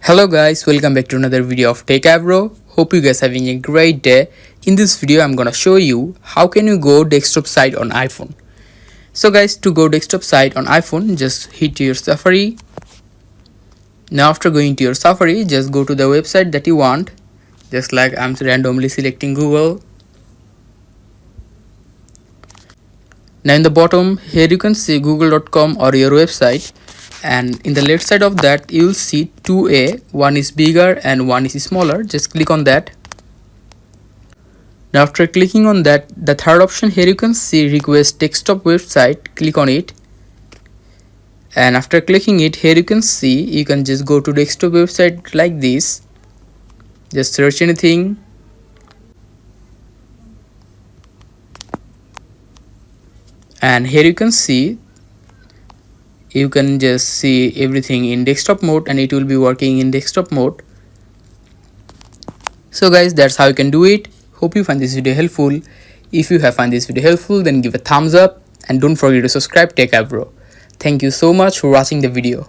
Hello guys, welcome back to another video of Techavro. Hope you guys having a great day. In this video I'm gonna show you how can you go desktop site on iPhone. So guys, to go desktop site on iPhone, just hit your Safari. Now after going to your Safari, just go to the website that you want. Just like I'm randomly selecting Google. Now in the bottom here you can see google.com or your website, and in the left side of that you will see 2A, one is bigger and one is smaller. Just click on that. Now after clicking on that, the third option here you can see request desktop website. Click on it, and after clicking it, here you can see you can just go to desktop website like this. Just search anything, and here you can see you can just see everything in desktop mode, and it will be working in desktop mode. So guys, that's how you can do it. Hope you find this video helpful. If you have found this video helpful, then give a thumbs up and don't forget to subscribe Techavro. Thank you so much for watching the video.